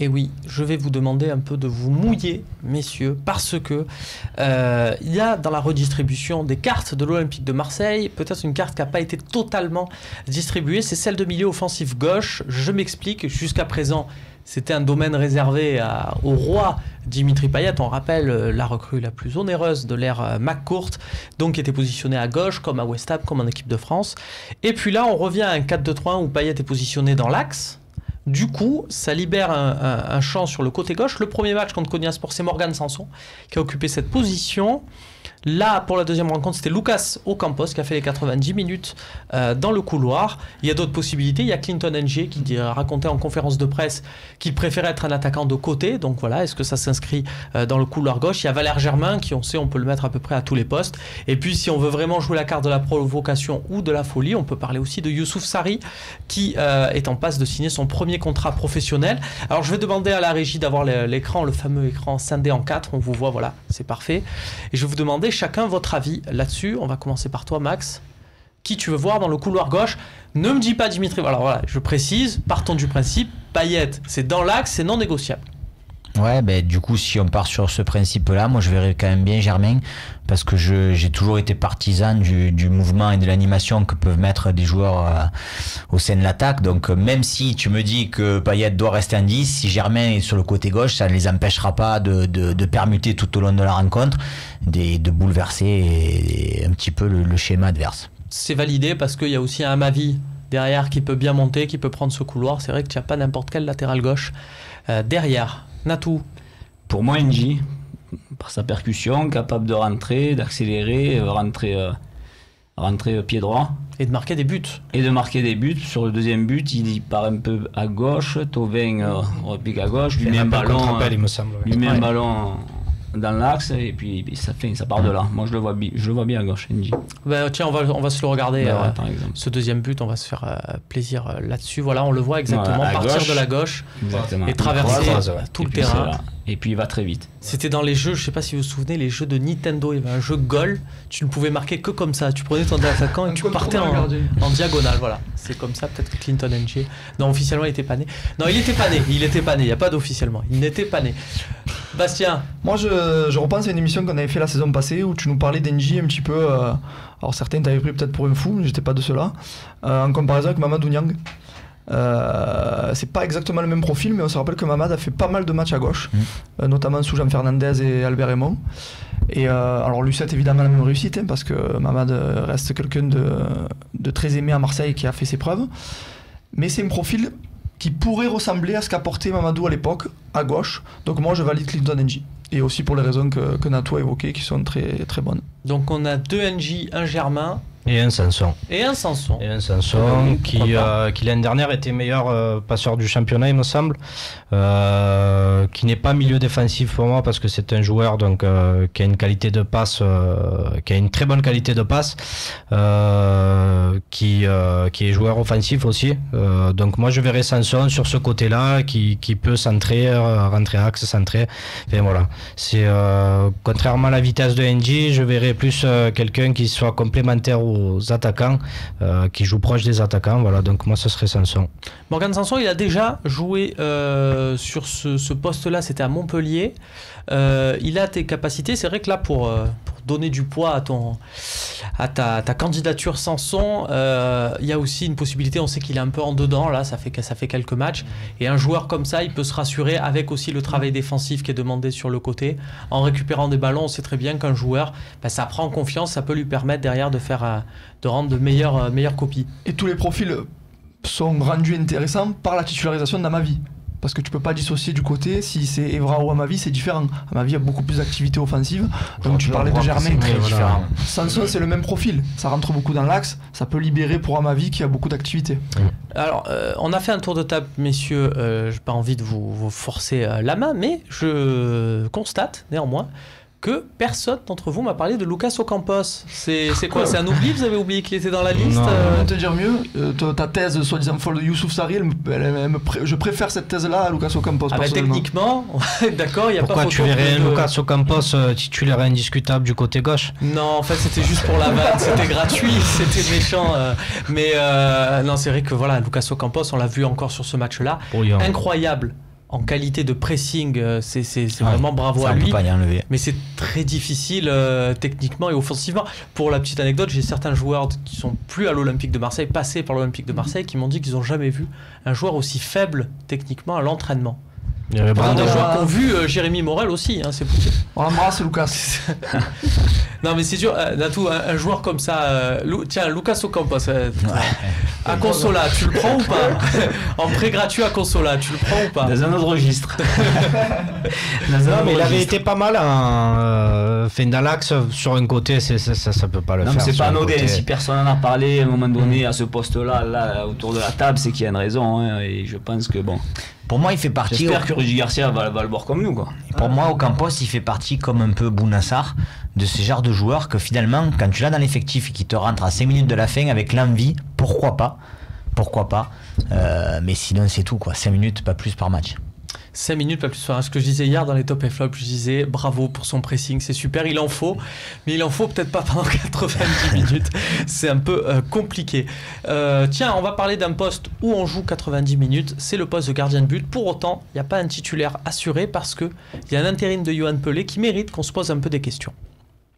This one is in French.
Et oui, je vais vous demander un peu de vous mouiller, messieurs, parce que il y a dans la redistribution des cartes de l'Olympique de Marseille, peut-être une carte qui n'a pas été totalement distribuée, c'est celle de milieu offensif gauche. Je m'explique, jusqu'à présent, c'était un domaine réservé au roi Dimitri Payet. On rappelle la recrue la plus onéreuse de l'ère McCourt, donc qui était positionnée à gauche, comme à West Ham, comme en équipe de France. Et puis là, on revient à un 4-2-3-1 où Payet est positionné dans l'axe. Du coup, ça libère un champ sur le côté gauche. Le premier match contre Konyaspor, c'est Morgan Sanson qui a occupé cette position. Là, pour la deuxième rencontre, c'était Lucas Ocampos qui a fait les 90 minutes dans le couloir. Il y a d'autres possibilités. Il y a Clinton Ng qui racontait en conférence de presse qu'il préférait être un attaquant de côté. Donc voilà, est-ce que ça s'inscrit dans le couloir gauche? Il y a Valère Germain qui, on sait, on peut le mettre à peu près à tous les postes. Et puis, si on veut vraiment jouer la carte de la provocation ou de la folie, on peut parler aussi de Youssouf Sarri qui est en passe de signer son premier contrat professionnel. Alors, je vais demander à la régie d'avoir l'écran, le fameux écran scindé en 4. On vous voit, voilà, c'est parfait. Et je vais vous demander chacun votre avis là-dessus. On va commencer par toi, Max. Qui tu veux voir dans le couloir gauche? Ne me dis pas Dimitri. Alors voilà, je précise, partons du principe, Payet, c'est dans l'axe, c'est non négociable. Ouais, ben du coup, si on part sur ce principe-là, moi je verrais quand même bien Germain, parce que j'ai toujours été partisan du mouvement et de l'animation que peuvent mettre des joueurs au sein de l'attaque. Donc même si tu me dis que Payet doit rester en 10, si Germain est sur le côté gauche, ça ne les empêchera pas de permuter tout au long de la rencontre, de bouleverser un petit peu le schéma adverse. C'est validé parce qu'il y a aussi un Amavi derrière qui peut bien monter, qui peut prendre ce couloir. C'est vrai que tu n'as pas n'importe quel latéral gauche derrière. Natou. Pour moi, Ng, par sa percussion, capable de rentrer, d'accélérer, rentrer pied droit. Et de marquer des buts. Et de marquer des buts. Sur le deuxième but, il part un peu à gauche. Thauvin repique à gauche, lui met un ballon, il me semble. Lui met un ballon dans l'axe et puis ça part de là. Moi je le vois bien à gauche, Ng. Ben, tiens, on va se le regarder, par exemple. ce deuxième but, on va se faire plaisir là-dessus. Voilà, on le voit exactement, partir gauche, de la gauche et traverser traverser tout le terrain. Et puis il va très vite. C'était dans les jeux, je sais pas si vous vous souvenez, les jeux de Nintendo, il y avait un jeu goal, tu ne pouvais marquer que comme ça, tu prenais ton attaquant et tu partais en diagonale, voilà. C'est comme ça, peut-être que Clinton Ng, non, officiellement il était pas né. Non, il était pas né, il n'y a pas d'officiellement, il n'était pas né. Bastien. Moi je repense à une émission qu'on avait fait la saison passée où tu nous parlais d'Ng un petit peu, alors certains t'avaient pris peut-être pour un fou, mais j'étais pas de ceux-là, en comparaison avec Mamadou Niang. C'est pas exactement le même profil, mais on se rappelle que Mamad a fait pas mal de matchs à gauche, notamment sous Jean Fernandez et Albert Raymond. Et alors Lucette évidemment la même réussite, hein, parce que Mamad reste quelqu'un de très aimé à Marseille qui a fait ses preuves. Mais c'est un profil qui pourrait ressembler à ce qu'apportait Mamadou à l'époque, à gauche. Donc moi je valide Clinton Ng. Et aussi pour les raisons que Nato a évoquées, qui sont très, très bonnes. Donc on a 2 Ng, un Germain. Et un Sanson. Et un Sanson. Qui l'année dernière était meilleur passeur du championnat, il me semble. Qui n'est pas milieu défensif pour moi parce que c'est un joueur donc, qui a une qualité de passe, qui a une très bonne qualité de passe, qui est joueur offensif aussi. Donc moi je verrais Sanson sur ce côté-là, qui peut centrer, rentrer axe, centrer. Enfin voilà. C'est contrairement à la vitesse de Ng, je verrais plus quelqu'un qui soit complémentaire aux attaquants, qui joue proche des attaquants. Voilà, donc moi ce serait Sanson. Morgan Sanson, il a déjà joué sur ce poste-là, c'était à Montpellier. Il a tes capacités. C'est vrai que là, pour donner du poids à ta candidature Sanson, il y a aussi une possibilité. On sait qu'il est un peu en dedans. Là, ça fait quelques matchs. Et un joueur comme ça, il peut se rassurer avec aussi le travail défensif qui est demandé sur le côté. En récupérant des ballons, on sait très bien qu'un joueur, ça prend confiance. Ça peut lui permettre derrière de rendre de meilleures copies. Et tous les profils sont rendus intéressants par la titularisation d'Amavi. Parce que tu peux pas dissocier du côté, si c'est Evra ou Amavi, c'est différent. Amavi a beaucoup plus d'activité offensive. Donc tu parlais de Germain, très différent. Sanson, c'est le même profil. Ça rentre beaucoup dans l'axe, ça peut libérer pour Amavi qui a beaucoup d'activité. Alors, on a fait un tour de table, messieurs. J'ai pas envie de vous forcer la main, mais je constate néanmoins que personne d'entre vous m'a parlé de Lucas Ocampos. C'est quoi? C'est un oubli? Vous avez oublié qu'il était dans la liste? Pour te dire mieux, ta thèse soi-disant folle de Youssouf Sarri, je préfère cette thèse-là à Lucas Ocampos. Techniquement, d'accord, il n'y a Pourquoi pas photo. Pourquoi tu verrais Lucas Ocampos titulaire indiscutable du côté gauche? Non, en fait, c'était juste pour la vanne, c'était gratuit, c'était méchant. Mais non, c'est vrai que voilà, Lucas Ocampos, on l'a vu encore sur ce match-là. Incroyable. en qualité de pressing, c'est vraiment bravo ça, à on lui. peut pas y enlever. Mais c'est très difficile techniquement et offensivement. Pour la petite anecdote, j'ai certains joueurs qui sont plus à l'Olympique de Marseille, passés par l'Olympique de Marseille, qui m'ont dit qu'ils n'ont jamais vu un joueur aussi faible techniquement à l'entraînement. Il y avait Des Brandon. joueurs qui ont vu Jérémy Morel aussi, hein, c'est possible. On l'embrasse, Lucas. Non mais c'est sûr, Natou, un joueur comme ça, tiens, Lucas Ocampos, à Consola, tu le prends ou pas? En prêt gratuit à Consola, tu le prends ou pas? Dans un autre registre. Non, mais il avait été pas mal en fait dans l'axe sur un côté, ça peut pas le Non, faire. mais c'est sur pas un anodin. côté. Si personne n'en a parlé à un moment donné à ce poste-là, là, autour de la table, c'est qu'il y a une raison. Hein, et je pense que bon. Pour moi, il fait partie. J'espère que Rudy Garcia va le voir comme nous, quoi. Pour moi, Ocampos, il fait partie comme un peu Bounassar de ce genre de joueur que finalement, quand tu l'as dans l'effectif et qu'il te rentre à 5 minutes de la fin avec l'envie, pourquoi pas. Mais sinon, c'est tout, quoi. 5 minutes, pas plus par match. 5 minutes, pas plus. Enfin, ce que je disais hier dans les top et flop, je disais bravo pour son pressing, c'est super, il en faut, mais il en faut peut-être pas pendant 90 minutes. C'est un peu compliqué. Tiens, on va parler d'un poste où on joue 90 minutes, c'est le poste de gardien de but. Pour autant, il n'y a pas un titulaire assuré parce qu'il y a un intérim de Yohan Pelé qui mérite qu'on se pose un peu des questions.